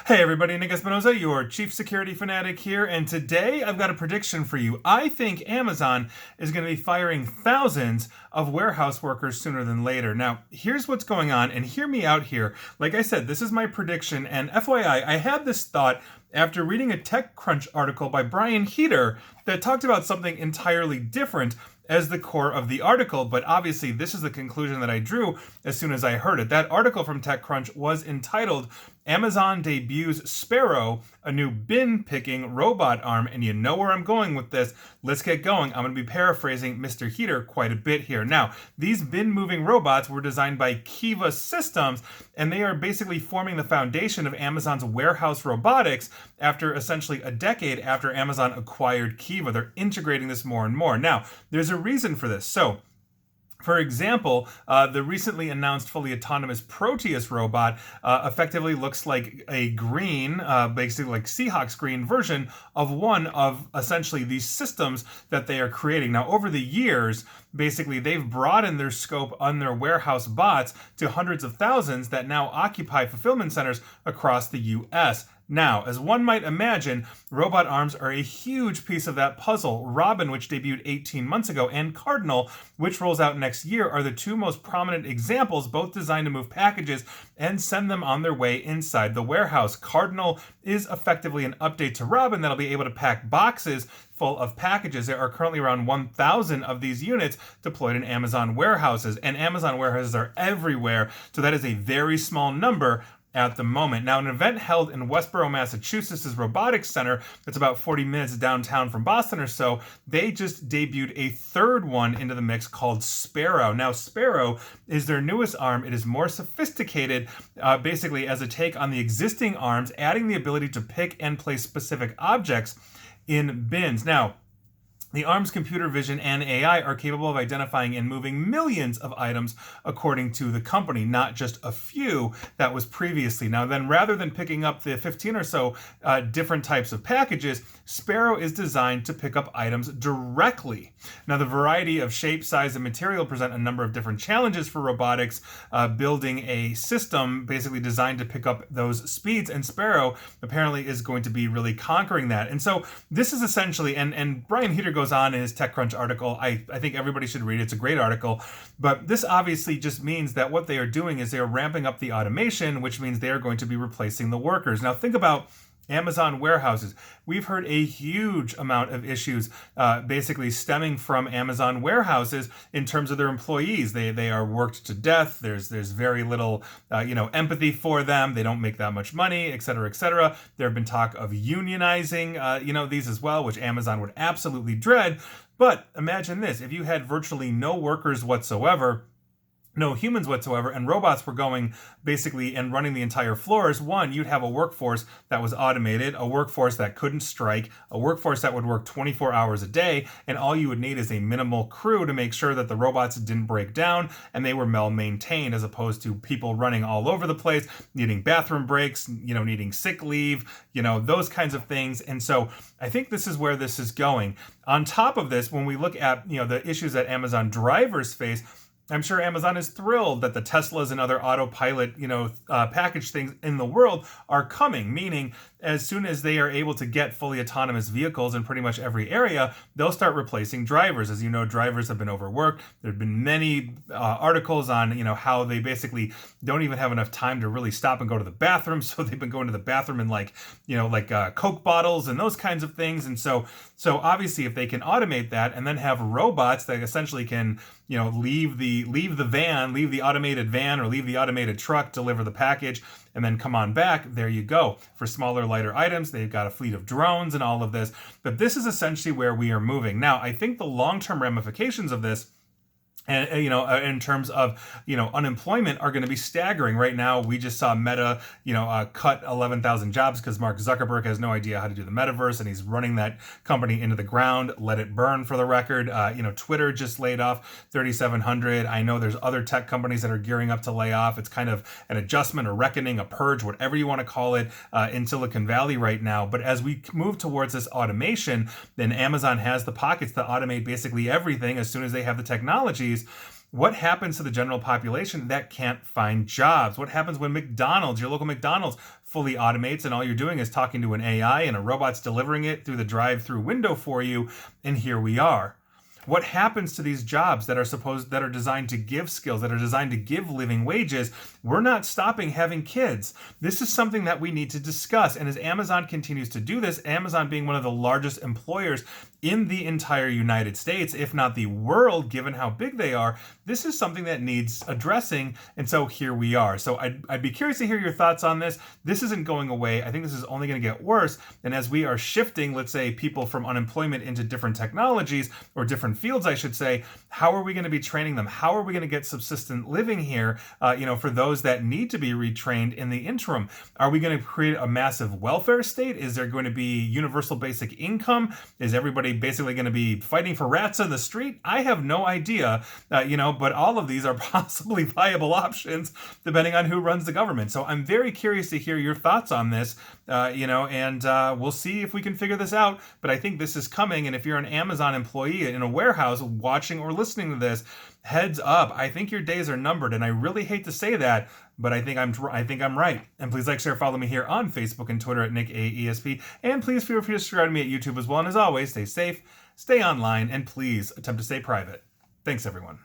Hey everybody, Nick Espinosa, your chief security fanatic here, and today I've got a prediction for you. I think Amazon is going to be firing thousands of warehouse workers sooner than later. Now, here's what's going on, and hear me out here. Like I said, this is my prediction, and FYI, I had this thought after reading a TechCrunch article by Brian Heater that talked about something entirely different as the core of the article, but obviously this is the conclusion that I drew as soon as I heard it. That article from TechCrunch was entitled Amazon Debuts Sparrow, a new bin picking robot arm, and you know where I'm going with this. Let's get going. I'm going to be paraphrasing Mr. Heater quite a bit here. Now, these bin moving robots were designed by Kiva Systems, and they are basically forming the foundation of Amazon's warehouse robotics after essentially a decade after Amazon acquired Kiva. They're integrating this more and more. Now, there's a reason for this. So, for example, the recently announced fully autonomous Proteus robot effectively looks like a green, basically like Seahawks green version of one of essentially these systems that they are creating. Now, over the years, basically they've broadened their scope on their warehouse bots to hundreds of thousands that now occupy fulfillment centers across the US. Now, as one might imagine, robot arms are a huge piece of that puzzle. Robin, which debuted 18 months ago, and Cardinal, which rolls out next year, are the two most prominent examples, both designed to move packages and send them on their way inside the warehouse. Cardinal is effectively an update to Robin that'll be able to pack boxes full of packages. There are currently around 1,000 of these units deployed in Amazon warehouses, and Amazon warehouses are everywhere, so that is a very small number at the moment. Now, an event held in Westboro, Massachusetts' Robotics Center, that's about 40 minutes downtown from Boston or so, they just debuted a third one into the mix called Sparrow. Now, Sparrow is their newest arm. It is more sophisticated, basically as a take on the existing arms, adding the ability to pick and place specific objects in bins. Now, the arm's computer vision and AI are capable of identifying and moving millions of items, according to the company, not just a few that was previously. Now, then, rather than picking up the 15 or so different types of packages, Sparrow is designed to pick up items directly. Now, the variety of shape, size, and material present a number of different challenges for robotics, building a system basically designed to pick up those speeds, and Sparrow apparently is going to be really conquering that. And so this is essentially, and Brian Heater goes on in his TechCrunch article. I think everybody should read it. It's a great article. But this obviously just means that what they are doing is they are ramping up the automation, which means they are going to be replacing the workers. Now, think about Amazon warehouses. We've heard a huge amount of issues basically stemming from Amazon warehouses in terms of their employees. They are worked to death. There's very little empathy for them. They don't make that much money, et cetera, et cetera. There have been talk of unionizing these as well, which Amazon would absolutely dread. But imagine this, if you had virtually no workers whatsoever, no humans whatsoever, and robots were going basically and running the entire floors, one, you'd have a workforce that was automated, a workforce that couldn't strike, a workforce that would work 24 hours a day, and all you would need is a minimal crew to make sure that the robots didn't break down and they were well maintained, as opposed to people running all over the place, needing bathroom breaks, needing sick leave, those kinds of things. And so I think this is where this is going. On top of this, when we look at the issues that Amazon drivers face, I'm sure Amazon is thrilled that the Teslas and other autopilot, package things in the world are coming, meaning as soon as they are able to get fully autonomous vehicles in pretty much every area, they'll start replacing drivers. As you know, drivers have been overworked. There have been many articles on, how they basically don't even have enough time to really stop and go to the bathroom. So they've been going to the bathroom in like Coke bottles and those kinds of things. And so obviously if they can automate that and then have robots that essentially can, leave the automated van or leave the automated truck, deliver the package, and then come on back, there you go. For smaller, lighter items, they've got a fleet of drones and all of this. But this is essentially where we are moving. Now, I think the long-term ramifications of this, and in terms of unemployment, are going to be staggering. Right now, we just saw Meta cut 11,000 jobs because Mark Zuckerberg has no idea how to do the metaverse, and he's running that company into the ground. Let it burn, for the record. Twitter just laid off 3,700. I know there's other tech companies that are gearing up to lay off. It's kind of an adjustment, a reckoning, a purge, whatever you want to call it, in Silicon Valley right now. But as we move towards this automation, then Amazon has the pockets to automate basically everything as soon as they have the technologies. What happens to the general population that can't find jobs? What happens when McDonald's, your local McDonald's, fully automates and all you're doing is talking to an AI and a robot's delivering it through the drive-through window for you, and here we are? What happens to these jobs that are designed to give skills, that are designed to give living wages? We're not stopping having kids. This is something that we need to discuss. And as Amazon continues to do this, Amazon being one of the largest employers in the entire United States, if not the world, given how big they are, this is something that needs addressing. And so here we are. So I'd be curious to hear your thoughts on this. This isn't going away. I think this is only going to get worse. And as we are shifting, let's say, people from unemployment into different technologies or different fields, I should say, how are we going to be training them? How are we going to get subsistent living here, for those that need to be retrained in the interim? Are we going to create a massive welfare state? Is there going to be universal basic income? Is everybody basically going to be fighting for rats in the street? I have no idea, but all of these are possibly viable options depending on who runs the government. So I'm very curious to hear your thoughts on this, and we'll see if we can figure this out. But I think this is coming. And if you're an Amazon employee in a warehouse watching or listening to this, heads up. I think your days are numbered, and I really hate to say that, but I think I'm right. And please like, share, follow me here on Facebook and Twitter at NickAESP. And please feel free to subscribe to me at YouTube as well. And as always, stay safe, stay online, and please attempt to stay private. Thanks, everyone.